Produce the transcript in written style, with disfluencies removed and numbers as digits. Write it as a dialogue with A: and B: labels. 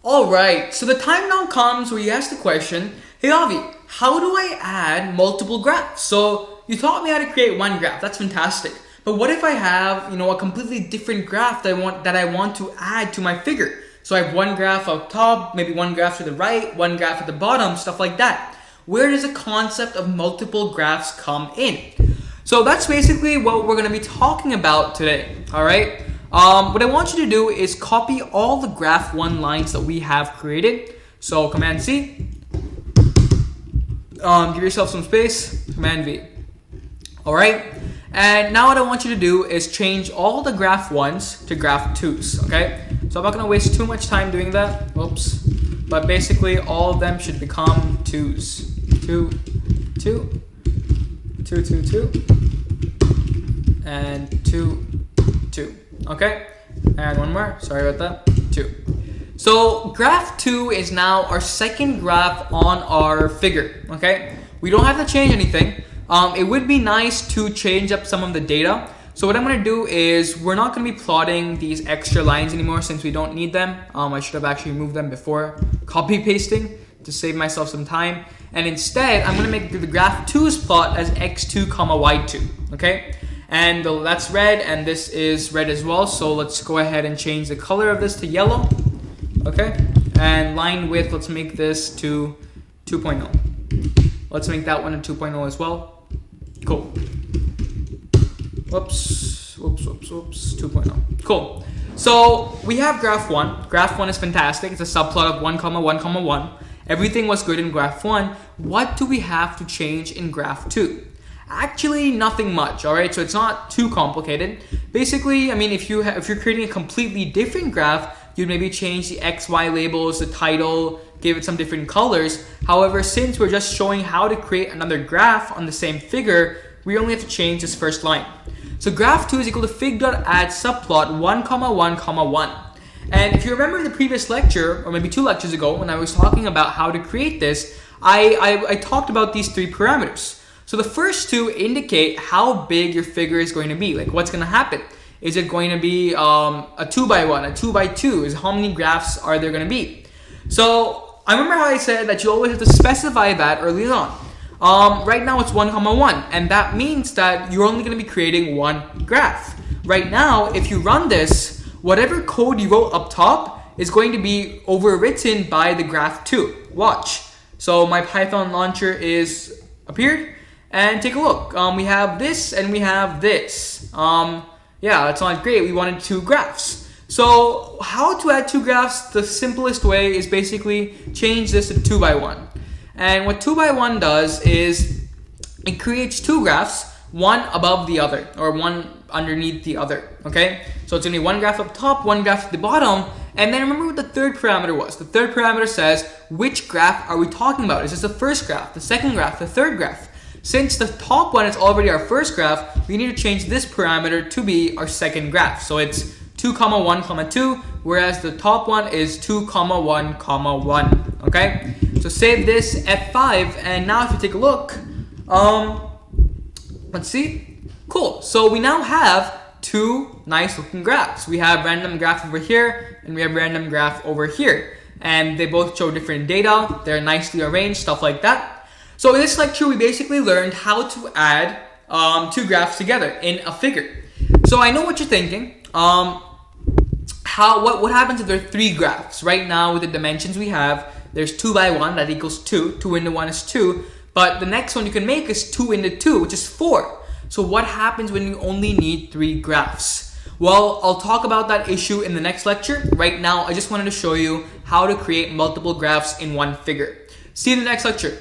A: Alright, so the time now comes where you ask the question, hey Avi, how do I add multiple graphs? So you taught me how to create one graph, that's fantastic. But what if I have, a completely different graph that I want to add to my figure? So I have one graph up top, maybe one graph to the right, one graph at the bottom, stuff like that. Where does the concept of multiple graphs come in? So that's basically what we're going to be talking about today, alright? What I want you to do is copy all the graph 1 lines that we have created. So Command C, give yourself some space, Command V. Alright, and now what I want you to do is change all the graph 1s to graph 2s, okay? So I'm not going to waste too much time doing that, whoops. But basically all of them should become 2s. 2, 2, 2, 2, 2, and 2, 2. Okay, and one more, sorry about that, 2. So graph 2 is now our second graph on our figure, okay? We don't have to change anything. It would be nice to change up some of the data. So what I'm going to do is we're not going to be plotting these extra lines anymore since we don't need them. I should have actually removed them before copy pasting to save myself some time. And instead, I'm going to make the graph 2's plot as x2, y2, okay? And that's red, and this is red as well. So let's go ahead and change the color of this to yellow. Okay, and line width, let's make this to 2.0. Let's make that one a 2.0 as well. Cool. Whoops, 2.0. Cool. So we have graph 1. Graph 1 is fantastic. It's a subplot of 1, 1, 1. Everything was good in graph 1. What do we have to change in graph 2? Actually, nothing much, alright? So it's not too complicated. Basically, if you're creating a completely different graph, you'd maybe change the X, Y labels, the title, give it some different colors. However, since we're just showing how to create another graph on the same figure, we only have to change this first line. So graph 2 is equal to fig.add subplot 1, 1, 1. And if you remember in the previous lecture, or maybe 2 lectures ago, when I was talking about how to create this, I talked about these 3 parameters. So the first 2 indicate how big your figure is going to be, like what's going to happen. Is it going to be a 2 by 1, a 2 by 2? Is how many graphs are there going to be? So I remember how I said that you always have to specify that early on. Right now it's 1, 1, and that means that you're only going to be creating one graph. Right now, if you run this, whatever code you wrote up top is going to be overwritten by the graph 2. Watch. So my Python launcher is appeared. And take a look, we have this and we have this. Yeah, that's not great, we wanted 2 graphs. So how to add 2 graphs? The simplest way is basically change this to 2 by 1. And what 2 by 1 does is it creates 2 graphs, one above the other, or one underneath the other, okay? So it's gonna be one graph up top, one graph at the bottom, and then remember what the third parameter was. The third parameter says, which graph are we talking about? Is this the first graph, the second graph, the third graph? Since the top one is already our first graph, we need to change this parameter to be our second graph. So it's 2, 1, 2, whereas the top one is 2, 1, 1. Okay? So save this F5, and now if you take a look, let's see. Cool. So we now have 2 nice looking graphs. We have random graph over here, and we have random graph over here. And they both show different data. They're nicely arranged, stuff like that. So in this lecture, we basically learned how to add 2 graphs together in a figure. So I know what you're thinking. What happens if there are 3 graphs? Right now, with the dimensions we have, there's 2 by 1, that equals 2. 2 into 1 is 2. But the next one you can make is 2 into 2, which is 4. So what happens when you only need 3 graphs? Well, I'll talk about that issue in the next lecture. Right now, I just wanted to show you how to create multiple graphs in one figure. See you in the next lecture.